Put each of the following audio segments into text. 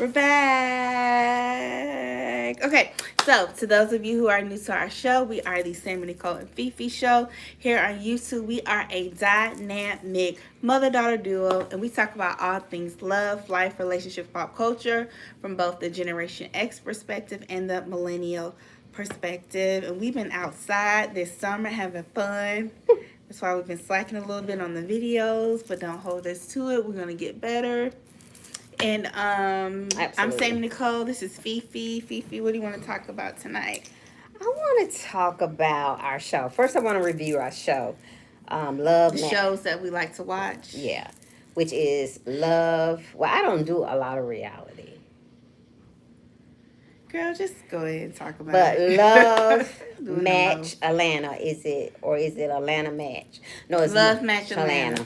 We're back. Okay, so to those of you who are new to our show, we are the Sammy Nicole and Fifi show. Here on YouTube, we are a dynamic mother-daughter duo, and we talk about all things love, life, relationship, pop culture from both the Generation X perspective and the millennial perspective. And we've been outside this summer having fun. That's why we've been slacking a little bit on the videos, but don't hold us to it. We're gonna get better. And I'm Sam Absolutely. Nicole. This is Fifi. Fifi, what do you want to talk about tonight? I want to talk about our show. First, I want to review our show. Love, The shows that we like to watch. yeah, which is Love. Well, I don't do a lot of reality, Girl, just go ahead and talk about but it. Love Doing the Match most. Atlanta, is it, or is it Atlanta Match? No, it's Love Match Atlanta.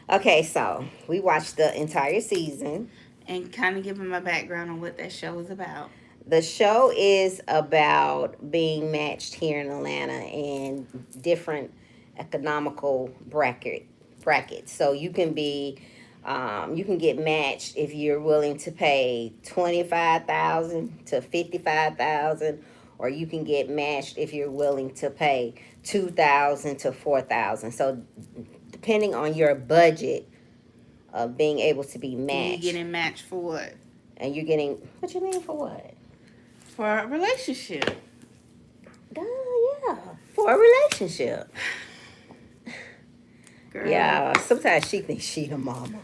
Okay, so we watched the entire season. And kind of give them a background on what that show is about. The show is about being matched here in Atlanta in different economical brackets. So you can get matched if you're willing to pay 25,000 to 55,000, or you can get matched if you're willing to pay 2,000 to 4,000. So depending on your budget of being able to be And you matched, getting matched for what? and you're getting what you mean for what? For a relationship. Duh, yeah, for a relationship. Girl. Yeah, sometimes she thinks she the mama.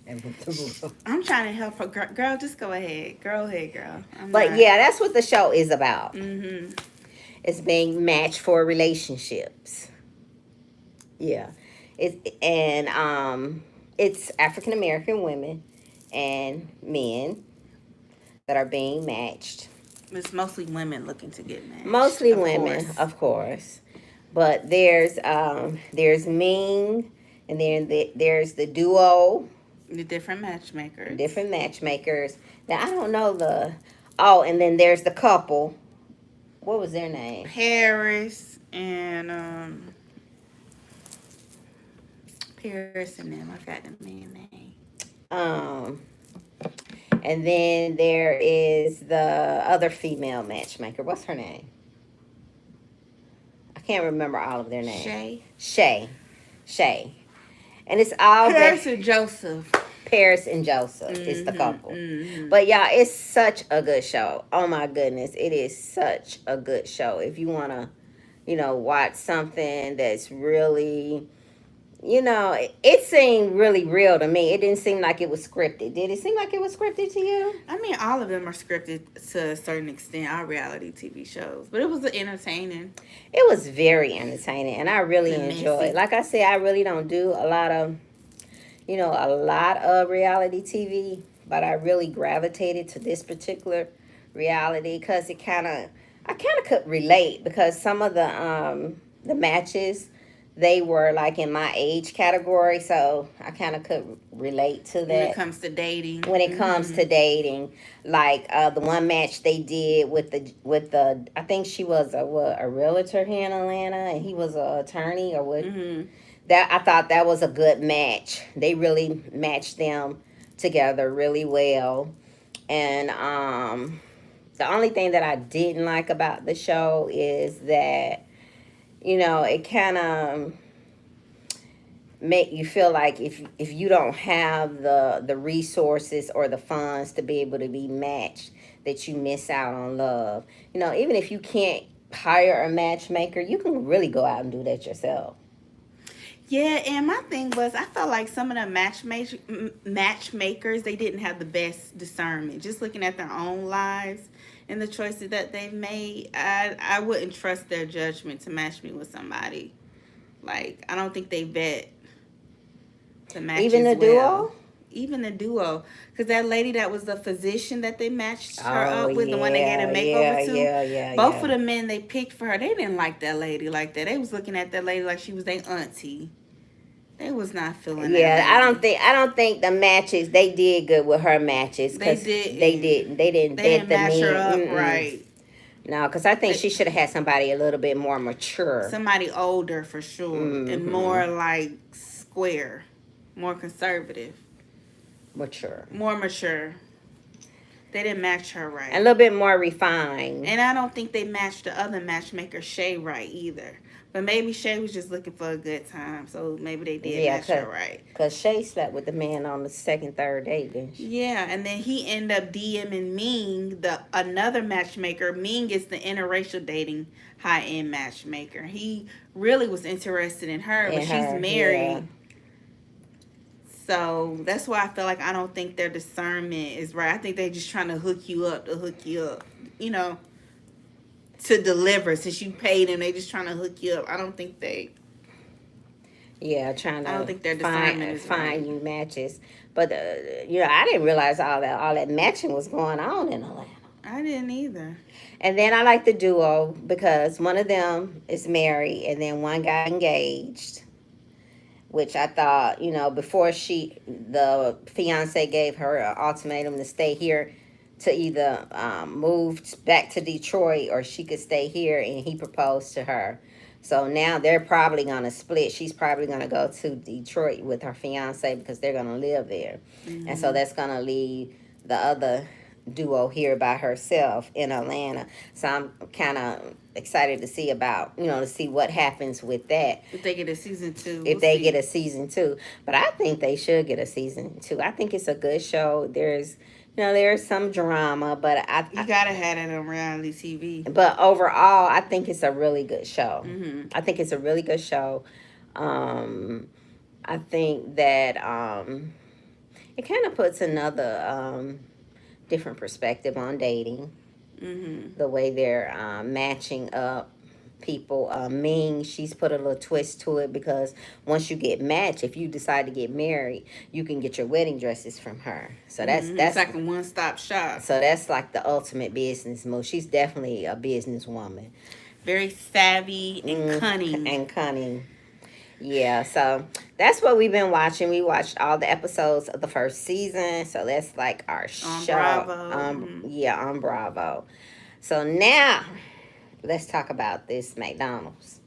I'm trying to help her. Girl, just go ahead. Girl, ahead, girl. But yeah, that's what the show is about. Mm-hmm. It's being matched for relationships. Yeah, it's African American women and men that are being matched. It's mostly women looking to get matched. Mostly of women, course. of course. But there's Ming, and then there's the duo, The different matchmakers. different matchmakers. Now I don't know the. Oh, and then there's the couple. What was their name? Paris and Paris and them. I forgot the main name. Um, and then there is the other female matchmaker. What's her name? I can't remember all of their names. Shay. And it's all Paris and Joseph. Paris and Joseph is the couple. Mm-hmm. But y'all, it's such a good show. Oh my goodness, it is such a good show. If you want to, watch something that's really, it seemed really real to me. It didn't seem like it was scripted. Did it seem like it was scripted to you? I mean, all of them are scripted to a certain extent, our reality TV shows. But it was entertaining. It was very entertaining, and I really enjoyed it. Like I said, I really don't do a lot of reality TV, but I really gravitated to this particular reality because I kind of could relate, because some of the matches, they were like in my age category, so I kind of could relate to that. When it comes to dating. When it comes to dating, like the one match they did with the I think she was a realtor here in Atlanta, and he was an attorney or what. Mm-hmm. That I thought that was a good match. They really matched them together really well. And the only thing that I didn't like about the show is that, it kind of make you feel like if you don't have the resources or the funds to be able to be matched, that you miss out on love. Even if you can't hire a matchmaker, you can really go out and do that yourself. Yeah, and my thing was, I felt like some of the matchmakers, they didn't have the best discernment. Just looking at their own lives and the choices that they've made, I wouldn't trust their judgment to match me with somebody. Like, I don't think they vet the matches Even the well. duo? Even the duo. Because that lady that was the physician that they matched her Oh, up with, the one they gave a makeover to, yeah. both of the men they picked for her, they didn't like that lady like that. They was looking at that lady like she was their auntie. They was not feeling that. Yeah, I don't think the matches, they did good with her matches. They did. They didn't vet the match her men. up right. No, because I think she should have had somebody a little bit more mature. Somebody older for sure, and more like square, more conservative, Mature. more mature. They didn't match her A right. little bit more refined. And I don't think they matched the other matchmaker, Shay, right either. But maybe Shay was just looking for a good time, so maybe they did Yeah, match her right. Because Shay slept with the man on the second, third date, didn't she? Yeah, and then he ended up DMing Ming, the another matchmaker. Ming is the interracial dating high end matchmaker. He really was interested in her, but In she's her, married. yeah. So that's why I feel like I don't think their discernment is right. I think they're just trying to hook you up, you know, to deliver. Since you paid them, they just trying to hook you up. I don't think they. Yeah, trying to I don't think their discernment is find right. you matches. But, you know, I didn't realize all that matching was going on in Atlanta. I didn't either. And then I like the duo because one of them is married and then one got engaged, which I thought, you know, before the fiance gave her an ultimatum to stay here, to either move back to Detroit or she could stay here, and he proposed to her. So now they're probably going to split. She's probably going to go to Detroit with her fiance because they're going to live there. Mm-hmm. And so that's going to leave the other duo here by herself in Atlanta. So I'm kind of excited to see to see what happens with that. If they get a season 2. If they get a season 2. But I think they should get a season 2. I think it's a good show. There's some drama, but you gotta have it on reality TV. But overall, I think it's a really good show. Mm-hmm. I think it's a really good show. I think that it kind of puts another different perspective on dating. Mm-hmm. The way they're matching up people. Ming, she's put a little twist to it because once you get matched, if you decide to get married, you can get your wedding dresses from her. So that's it's like a one-stop shop. So that's like the ultimate business move. She's definitely a businesswoman. Very savvy and cunning. Yeah, so that's what we've been watching. We watched all the episodes of the first season, so that's like our on show. Bravo. Yeah, on Bravo. So now, let's talk about this McDonald's.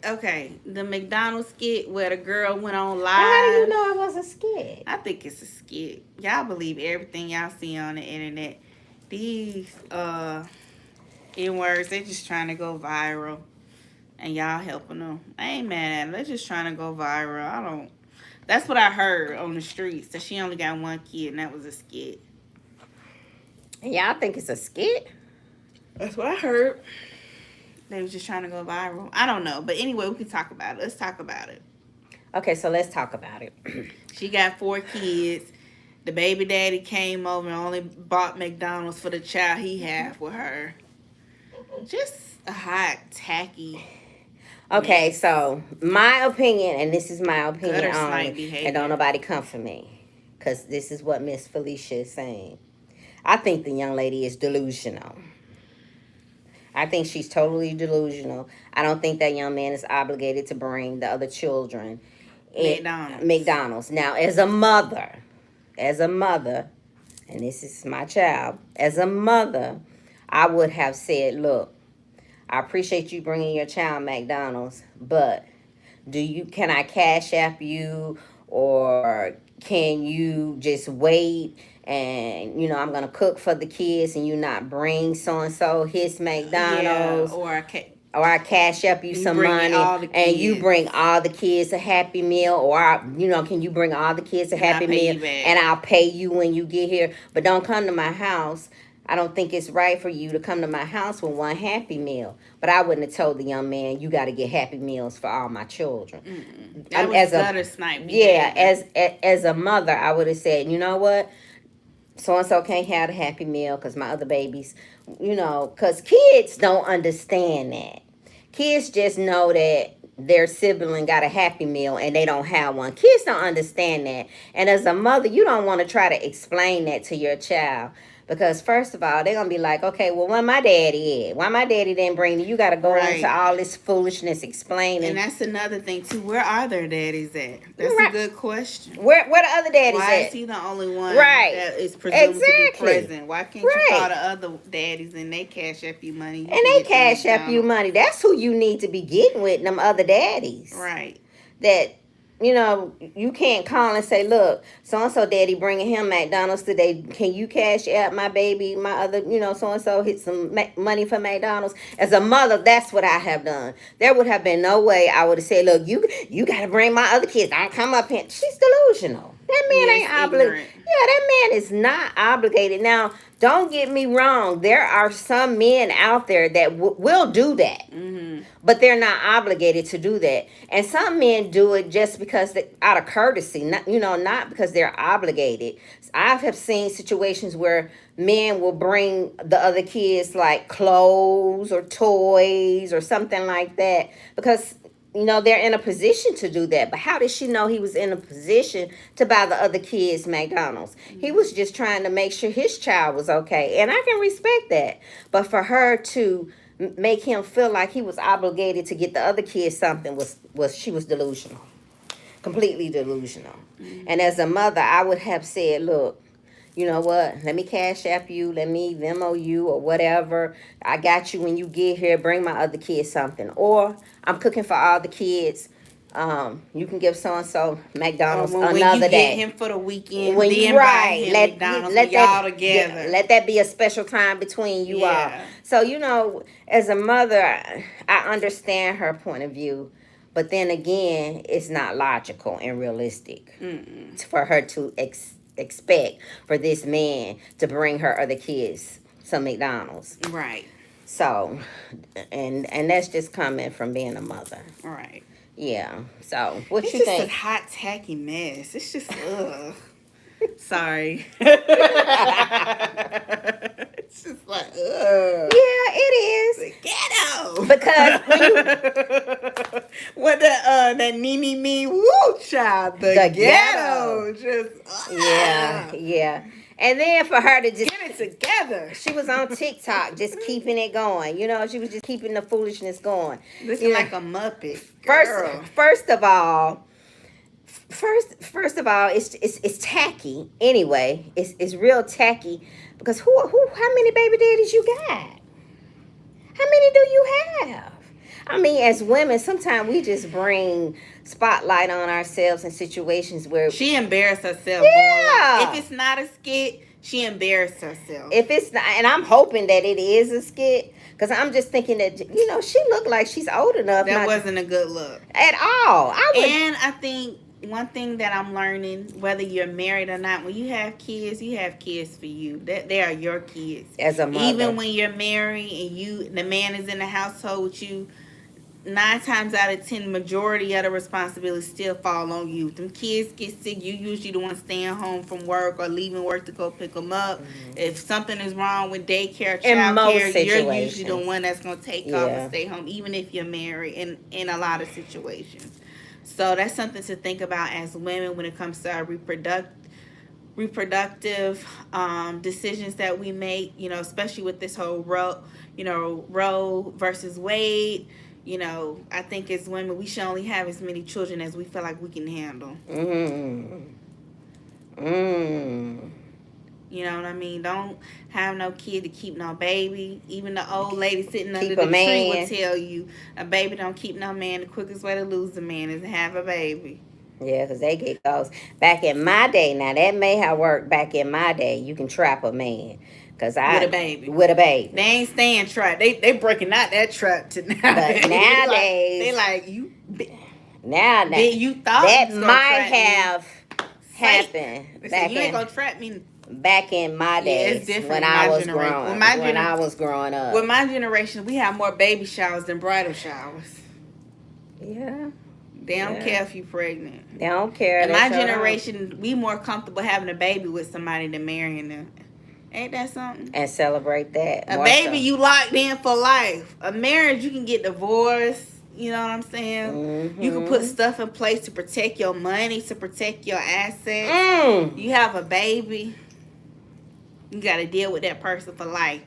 Okay, the McDonald's skit where the girl went on live. How do you know it was a skit? I think it's a skit. Y'all believe everything y'all see on the internet. These N-words, they just trying to go viral. And y'all helping them. I ain't mad at them. They're just trying to go viral. That's what I heard on the streets. That she only got one kid and that was a skit. And y'all think it's a skit? That's what I heard. They was just trying to go viral. I don't know. But anyway, we can talk about it. Let's talk about it. Okay, so let's talk about it. She got 4 kids. The baby daddy came over and only bought McDonald's for the child he had with her. Just a hot, tacky. Okay, so my opinion, and this is my opinion Gutter on snipe it, behavior. and don't nobody come for me, because this is what Miss Felicia is saying. I think the young lady is delusional. I think she's totally delusional. I don't think that young man is obligated to bring the other children McDonald's. Now, as a mother, and this is my child, as a mother, I would have said, look, I appreciate you bringing your child McDonald's, but can I cash app you, or can you just wait and, I'm going to cook for the kids and you not bring so-and-so his McDonald's? Yeah, or I cash up you some money and you bring all the kids a Happy Meal, or can you bring all the kids a Happy Meal and I'll pay you when you get here, but don't come to my house. I don't think it's right for you to come to my house with one Happy Meal. But I wouldn't have told the young man, you got to get Happy Meals for all my children. That was gutter snipe. Yeah, as a mother, I would have said, you know what? So-and-so can't have a Happy Meal because my other babies, because kids don't understand that. Kids just know that their sibling got a Happy Meal and they don't have one. Kids don't understand that. And as a mother, you don't want to try to explain that to your child. Because first of all, they're going to be like, okay, well, where my daddy at? Why my daddy didn't bring you? You got to go into all this foolishness explaining. And that's another thing, too. Where are their daddies at? That's a good question. Where the other daddies at? Why is he the only one that is presumed to be present? Why can't you call the other daddies and they cash up you money? And they cash up you money. That's who you need to be getting with, them other daddies. Right. That you know, you can't call and say, look, so and so daddy bringing him McDonald's today. Can you cash out my baby, my other, you know, so and so hit some money for McDonald's? As a mother, that's what I have done. There would have been no way I would have said, look, you got to bring my other kids. Don't come up here. She's delusional. That man ain't obligated. Yeah, that man is not obligated. Now, don't get me wrong. There are some men out there that will do that. Mm-hmm. But they're not obligated to do that. And some men do it just because out of courtesy, not, you know, not because they're obligated. I have seen situations where men will bring the other kids like clothes or toys or something like that because, you know, they're in a position to do that. But how did she know he was in a position to buy the other kids McDonald's? He was just trying to make sure his child was okay. And I can respect that. But for her to make him feel like he was obligated to get the other kids something was she was delusional. Completely delusional. Mm-hmm. And as a mother, I would have said, look, you know what? Let me cash app you. Let me Venmo you or whatever. I got you when you get here. Bring my other kids something. Or I'm cooking for all the kids. You can give so and so McDonald's when another you day. Get him for the weekend. When then you right, buy him let McDonald's let y'all that together. let that be a special time between you all. So you know, as a mother, I understand her point of view. But then again, it's not logical and realistic for her to expect for this man to bring her other kids some McDonald's. Right. So, and that's just coming from being a mother. Right. Yeah. So, what It's you just think? a hot, tacky mess. It's just, ugh. Sorry. It's just like, ugh. Yeah, it is. Ghetto. Because when you What that Nene Me Woo child, the ghetto. Just yeah. And then for her to just get it together. she was on TikTok just keeping it going. You know, she was just keeping the foolishness going. Looking You know, like a Muppet. Girl. First of all, it's tacky. Anyway, it's real tacky because how many baby daddies you got? How many do you have? I mean, as women, sometimes we just bring spotlight on ourselves in situations where She embarrassed herself. Yeah. If it's not a skit, she embarrassed herself. if it's not, and I'm hoping that it is a skit because I'm just thinking that, you know, she looked like she's old enough. That wasn't a good look. At all. And I think one thing that I'm learning, whether you're married or not, when you have kids for you. That they are your kids. As a mother. Even when you're married and the man is in the household with you, 9 times out of 10, majority of the responsibility still fall on you. Them kids get sick, you usually the one staying home from work or leaving work to go pick them up. Mm-hmm. If something is wrong with daycare, child care, you're usually the one that's going to take off and stay home, even if you're married in a lot of situations. So that's something to think about as women when it comes to our reproductive decisions that we make, you know, especially with this whole Roe versus Wade. You know, I think as women, we should only have as many children as we feel like we can handle. You know what I mean? Don't have no kid to keep no baby. Even the old lady sitting under the tree will tell you a baby don't keep no man. The quickest way to lose a man is to have a baby. Yeah, because they get those. Back in my day, now that may have worked back in my day. You can trap a man. With a baby. They ain't staying trapped. They breaking out that trap to now. But nowadays. they like you. Nowadays. You thought that might have happened. You ain't gonna trap me. Back in my days, when I was growing up. With my generation, we have more baby showers than bridal showers. Yeah. They don't care if you're pregnant. They don't care. In my generation, we more comfortable having a baby with somebody than marrying them. Ain't that something? And celebrate that. A baby, you locked in for life. A marriage, you can get divorced. You know what I'm saying? Mm-hmm. You can put stuff in place to protect your money, to protect your assets. You have a baby. You got to deal with that person for life.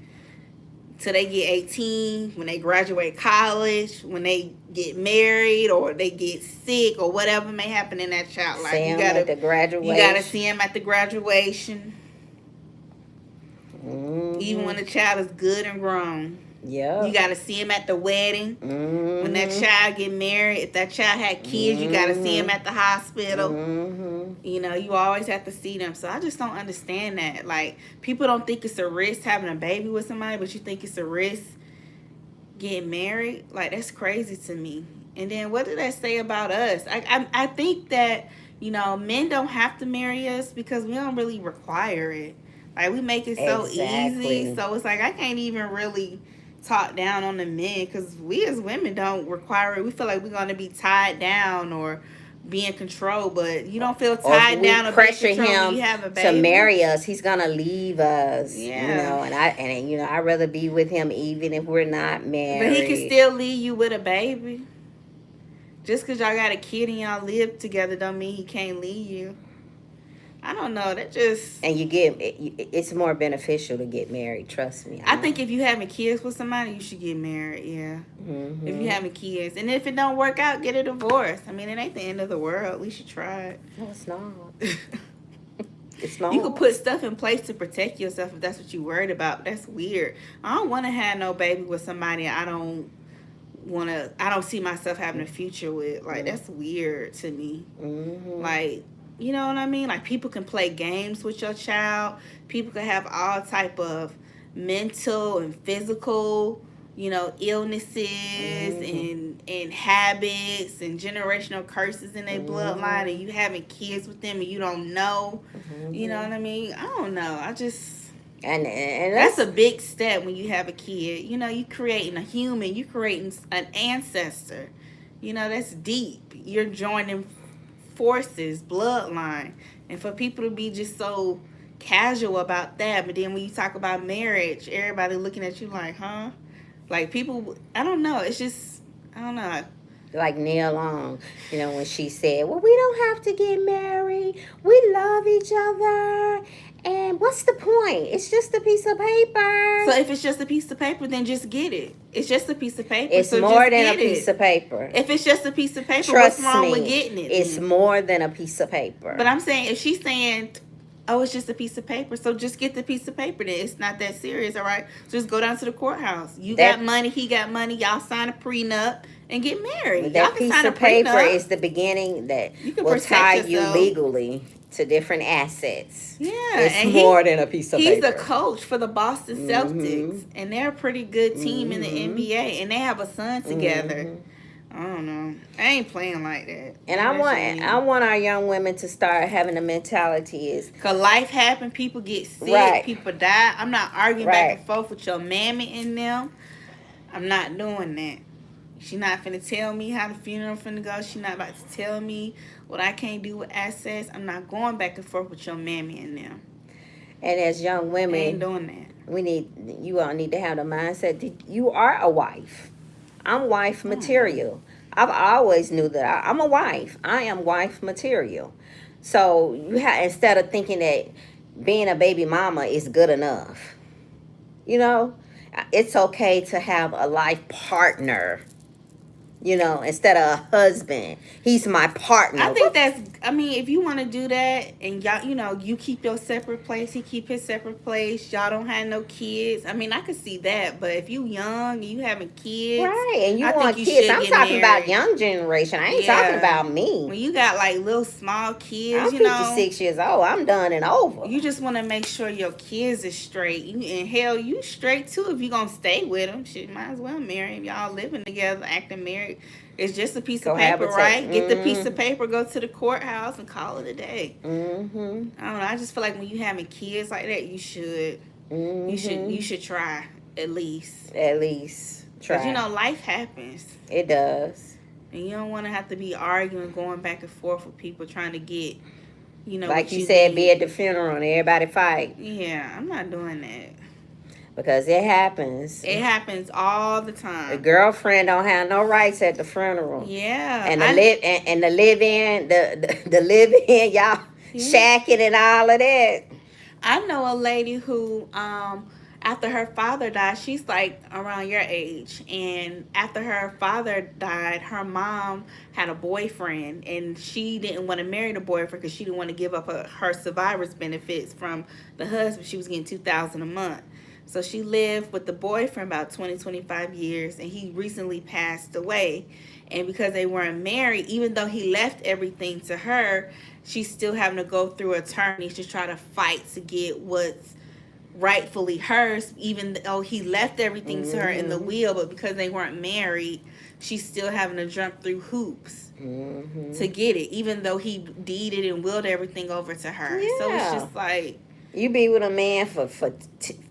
Till they get 18, when they graduate college, when they get married or they get sick or whatever may happen in that child life. You got to see them at the graduation. Even when the child is good and grown. Yeah. You got to see him at the wedding. Mm-hmm. When that child get married, if that child had kids, you got to see him at the hospital. Mm-hmm. You know, you always have to see them. So I just don't understand that. Like, people don't think it's a risk having a baby with somebody, but you think it's a risk getting married. Like, that's crazy to me. And then what did that say about us? I think that, you know, men don't have to marry us because we don't really require it. Like, we make it so easy. So it's like I can't even really talk down on the men because we as women don't require it. We feel like we're going to be tied down or be in control, but you don't feel tied down or pressure be in control him when you have a baby. to marry us. He's gonna leave us. Yeah. You know, and you know, I'd rather be with him even if we're not married. But he can still leave you with a baby. Just because y'all got a kid and y'all live together don't mean he can't leave you. I don't know. That just... And you get... It's more beneficial to get married. Trust me. I think if you having kids with somebody, you should get married, yeah. Mm-hmm. If you having kids. And if it don't work out, get a divorce. I mean, it ain't the end of the world. At least you tried. No, it's not. It's not. You can put stuff in place to protect yourself if that's what you worried about. That's weird. I don't want to have no baby with somebody I don't see myself having a future with. Like, that's weird to me. Mm-hmm. Like, you know what I mean? Like, people can play games with your child. People can have all type of mental and physical, you know, illnesses and habits and generational curses in their bloodline, and you having kids with them and you don't know. You know what I mean? I don't know. I just... And that's a big step when you have a kid. You know, you creating a human. You creating an ancestor. You know, that's deep. You're joining forces, bloodline. And for people to be just so casual about that, but then when you talk about marriage, everybody looking at you like, huh? Like, people, I don't know. It's just, I don't know. Like Nia Long, you know, when she said, well, we don't have to get married. We love each other. And what's the point? It's just a piece of paper. So if it's just a piece of paper, then just get it. It's just a piece of paper. It's so more just than a piece of paper. If it's just a piece of paper, Trust what's wrong me, with getting it? It's more than a piece of paper. But I'm saying, if she's saying, oh, it's just a piece of paper, so just get the piece of paper then. It's not that serious, all right? Just go down to the courthouse. You got money, he got money. Y'all sign a prenup and get married. That y'all can piece sign of a paper prenup. is the beginning that will will tie yourself. you legally to different assets. Yeah. It's and more than a piece of paper. He's a coach for the Boston Celtics, and they're a pretty good team in the NBA, and they have a son together. I don't know. I ain't playing like that. And I want our young women to start having the mentality is, cause life happen, people get sick, people die. I'm not arguing back and forth with your mammy and them. I'm not doing that. She not finna tell me how the funeral finna go. She not about to tell me what I can't do with assets. I'm not going back and forth with your mammy and them. And as young women, I ain't doing that. You all need to have the mindset that you are a wife. I'm wife material. I've always knew that I'm a wife. I am wife material. So instead of thinking that being a baby mama is good enough, you know, it's okay to have a life partner. You know, instead of a husband, he's my partner. I think if you want to do that and y'all, you know, you keep your separate place, he keep his separate place, y'all don't have no kids. I mean, I could see that, but if you young and you having kids. Right, and you want kids. I'm talking about young generation. I ain't talking about me. When you got like little small kids, I'm 56 years old. I'm done and over. You just want to make sure your kids is straight. And hell, you straight too if you going to stay with them. Shit, might as well marry him. Y'all living together, acting married. It's just a piece of paper, right? Get the piece of paper, go to the courthouse, and call it a day. I don't know. I just feel like when you having kids like that, you should, you should try at least. At least try. Because you know, life happens. It does. And you don't want to have to be arguing, going back and forth with people trying to get, you know, like you said, be at the funeral and everybody fight. Yeah, I'm not doing that. Because it happens. It happens all the time. The girlfriend don't have no rights at the funeral. Yeah. And the live-in, y'all shacking and all of that. I know a lady who, after her father died, she's like around your age. And after her father died, her mom had a boyfriend. And she didn't want to marry the boyfriend because she didn't want to give up her survivor's benefits from the husband. She was getting $2,000 a month. So she lived with the boy for about 25 years, and he recently passed away. And because they weren't married, even though he left everything to her, she's still having to go through attorneys to try to fight to get what's rightfully hers, even though he left everything to her in the will. But because they weren't married, she's still having to jump through hoops to get it, even though he deeded and willed everything over to her. Yeah. So it's just like, you be with a man for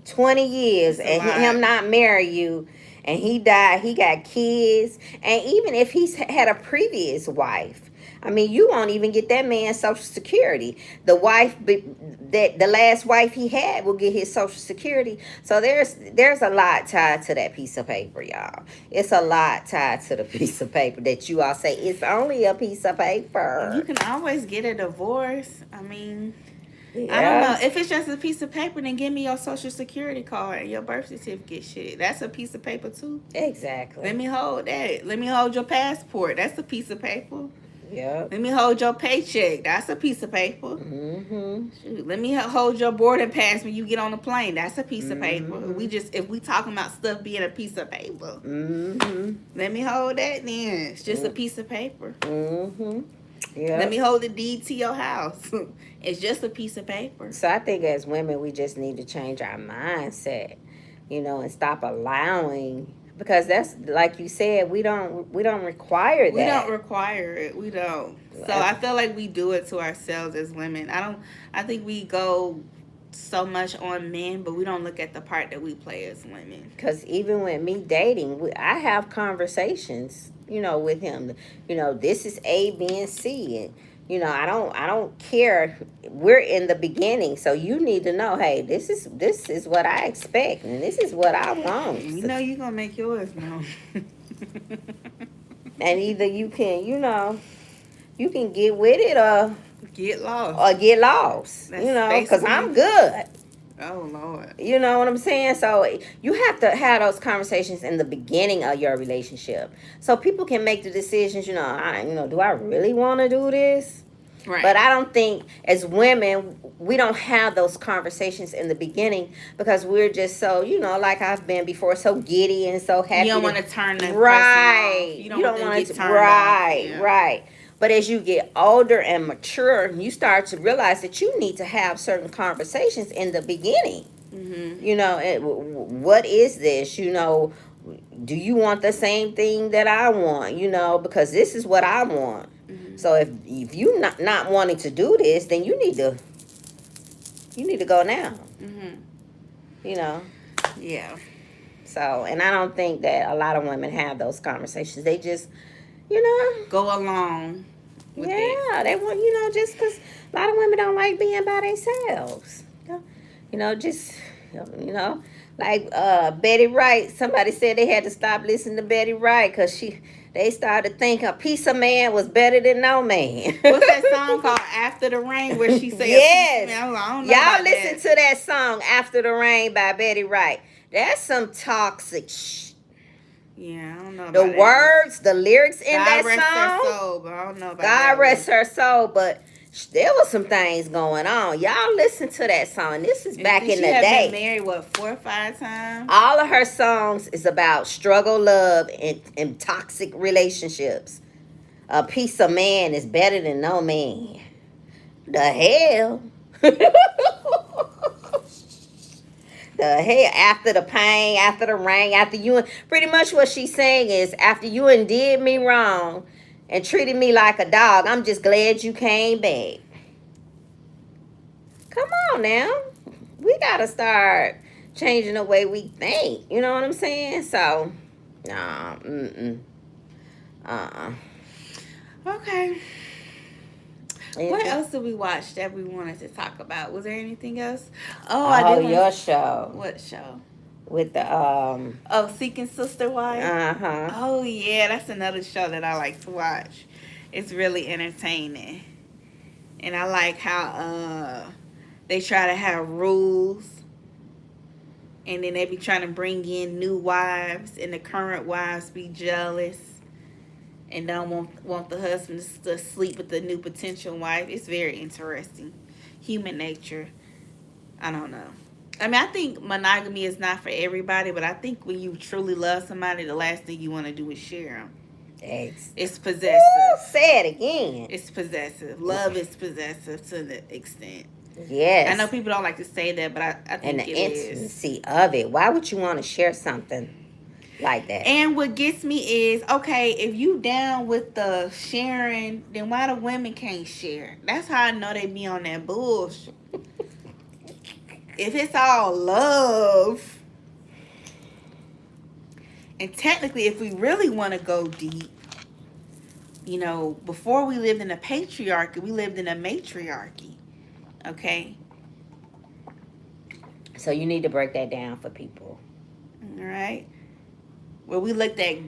20 years and him not marry you, and he died, he got kids, and even if he's had a previous wife, I mean, you won't even get that man's Social Security. The wife, that the last wife he had, will get his Social Security. So there's a lot tied to that piece of paper, y'all. It's a lot tied to the piece of paper that you all say it's only a piece of paper. you can always get a divorce. I mean, Yeah. I don't know. If it's just a piece of paper, then give me your Social Security card and your birth certificate. Shit, that's a piece of paper too. Exactly. Let me hold that. Let me hold your passport. That's a piece of paper. Yep. Let me hold your paycheck. That's a piece of paper. Shoot, let me hold your boarding pass when you get on the plane. That's a piece of paper. If we talking about stuff being a piece of paper, let me hold that. Then it's just a piece of paper. Yeah. Let me hold the deed to your house. It's just a piece of paper. So I think as women, we just need to change our mindset, and stop allowing, because that's like you said, we don't require that. We don't require it. We don't. So I feel like we do it to ourselves as women. I think we go so much on men, but we don't look at the part that we play as women. Because even with me dating, I have conversations, with him. This is A, B, and C, and I don't care. We're in the beginning, so you need to know, hey, this is what I expect, and this is what I want. You know you're gonna make yours known. And either you can, you can get with it or get lost. Because I'm good. Oh Lord. You know what I'm saying? So you have to have those conversations in the beginning of your relationship, so people can make the decisions. Do I really want to do this? Right. But I don't think as women we don't have those conversations in the beginning because we're just so like I've been before, so giddy and so happy. You don't want to turn that right. Person off. You don't want to get turned right. off. Yeah. Right. But as you get older and mature, you start to realize that you need to have certain conversations in the beginning. What is this? Do you want the same thing that I want? Because this is what I want. So if you not wanting to do this, then you need to go now. Yeah. So, and I don't think that a lot of women have those conversations. They just, go along. They want, just because a lot of women don't like being by themselves. Like Betty Wright. Somebody said they had to stop listening to Betty Wright because they started to think a piece of man was better than no man. What's that song called After the Rain where she said, yes. I don't know Y'all listen to that song After the Rain by Betty Wright. That's some toxic Yeah, I don't know about the words, the lyrics in that song. God rest her soul, but I don't know about God rest her soul, but there was some things going on. Y'all listen to that song. This is back in the day. Been married 4 or 5 times? All of her songs is about struggle, love, and toxic relationships. A piece of man is better than no man. The hell? The hell, after the pain, after the rain, after you, pretty much what she's saying is, after you did me wrong and treated me like a dog, I'm just glad you came back. Come on now. We got to start changing the way we think. You know what I'm saying? So, nah, Okay. What else did we watch that we wanted to talk about? Was there anything else? Oh, your show. What show? With the Seeking Sister Wife. Oh yeah, that's another show that I like to watch. It's really entertaining, and I like how they try to have rules, and then they be trying to bring in new wives, and the current wives be jealous and don't want the husband to sleep with the new potential wife. It's very interesting. Human nature. I don't know. I mean, I think monogamy is not for everybody, but I think when you truly love somebody, the last thing you want to do is share them. It's Woo, possessive. say it again. It's possessive. Love is possessive to the extent. I know Yes. people don't like to say that, but I And think the it is. intimacy of it. Why would you want to share something like that? And what gets me is, okay, if you down with the sharing, then why the women can't share? That's how I know they be on that bullshit. If it's all love, and technically, if we really want to go deep, you know, before we lived in a patriarchy, we lived in a matriarchy. Okay? So you need to break that down for people. All right? Where we looked at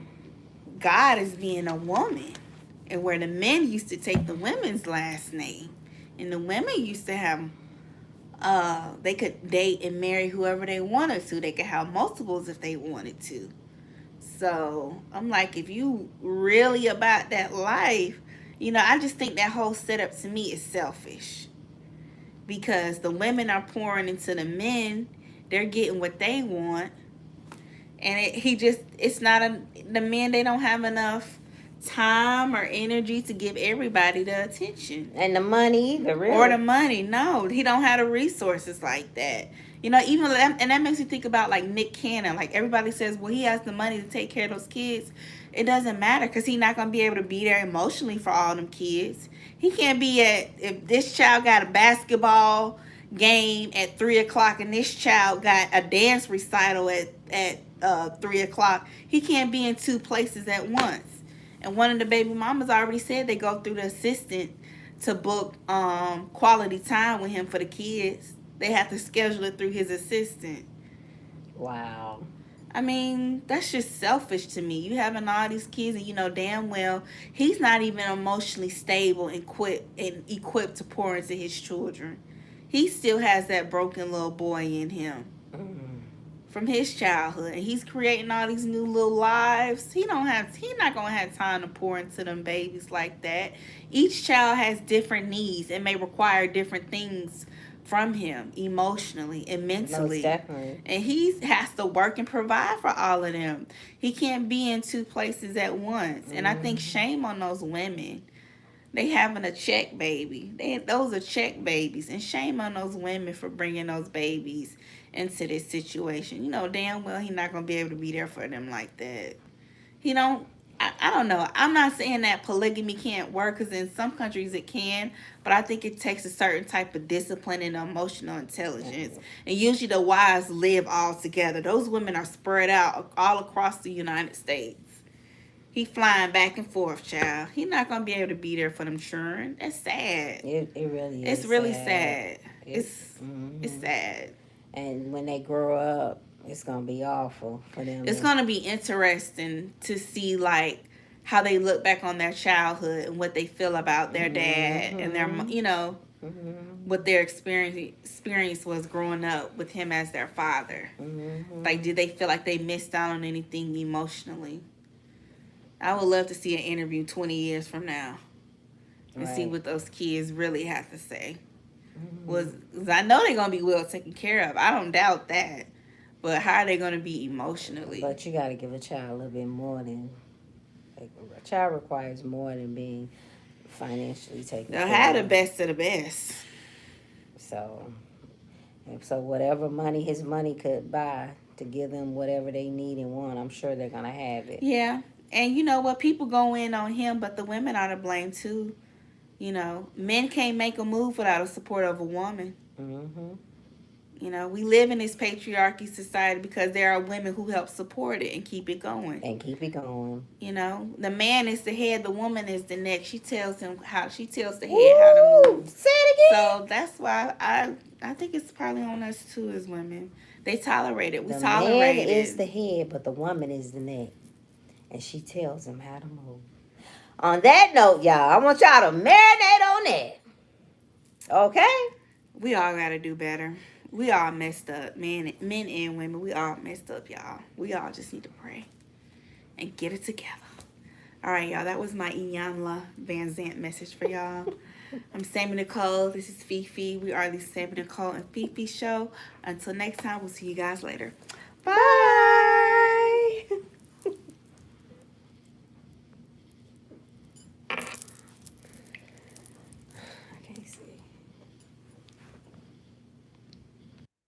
God as being a woman, and where the men used to take the women's last name, and the women used to have they could date and marry whoever they wanted to. They could have multiples if they wanted to. So I'm like, if you really about that life, you know, I just think that whole setup to me is selfish, because the women are pouring into the men. They're getting what they want, and it's not the men. They don't have enough time or energy to give everybody the attention And the money either, really. or the money. No, he don't have the resources like that. You know, even and that makes me think about like Nick Cannon. Like everybody says, well, he has the money to take care of those kids. It doesn't matter, because he's not gonna be able to be there emotionally for all them kids. He can't be if this child got a basketball game at 3 o'clock and this child got a dance recital at 3 o'clock. He can't be in two places at once. And one of the baby mamas already said they go through the assistant to book quality time with him for the kids. They have to schedule it through his assistant. Wow. I mean, that's just selfish to me. You having all these kids, and you know damn well he's not even emotionally stable and equipped to pour into his children. He still has that broken little boy in him from his childhood, and he's creating all these new little lives. He's not gonna have time to pour into them babies like that. Each child has different needs and may require different things from him emotionally and mentally. Most definitely. And he has to work and provide for all of them. He can't be in two places at once. And I think shame on those women. They having a check baby. Those are check babies. And shame on those women for bringing those babies into this situation. You know damn well he's not going to be able to be there for them like that. He don't. I don't know. I'm not saying that polygamy can't work, because in some countries it can, but I think it takes a certain type of discipline and emotional intelligence. And usually the wives live all together. Those women are spread out all across the United States. He flying back and forth, child. He not gonna be able to be there for them children. That's sad. It really is. It's really sad. It's mm-hmm. sad. And when they grow up, it's gonna be awful for them. It's gonna be interesting to see like how they look back on their childhood and what they feel about their dad and their, you know, what their experience was growing up with him as their father. Like, did they feel like they missed out on anything emotionally? I would love to see an interview 20 years from now and see what those kids really have to say. Cause I know they're gonna be well taken care of. I don't doubt that. But how are they going to be emotionally? But you got to give a child a little bit more than... Like, a child requires more than being financially taken care of. They'll have the best of the best. So whatever his money could buy to give them whatever they need and want, I'm sure they're going to have it. Yeah. And you know what? People go in on him, but the women are to blame too. You know, men can't make a move without the support of a woman. You know, we live in this patriarchy society because there are women who help support it and keep it going. You know, the man is the head, the woman is the neck. She tells the head how to move. Say it again. So that's why I think it's probably on us too as women. They tolerate it. We tolerate it. The man is the head, but the woman is the neck. And she tells him how to move. On that note, y'all, I want y'all to marinate on that. Okay? We all got to do better. We all messed up, men and women. We all messed up, y'all. We all just need to pray and get it together. All right, y'all. That was my Iyanla Van Zant message for y'all. I'm Sammy Nicole. This is Fifi. We are the Sammy Nicole and Fifi show. Until next time, we'll see you guys later. Bye.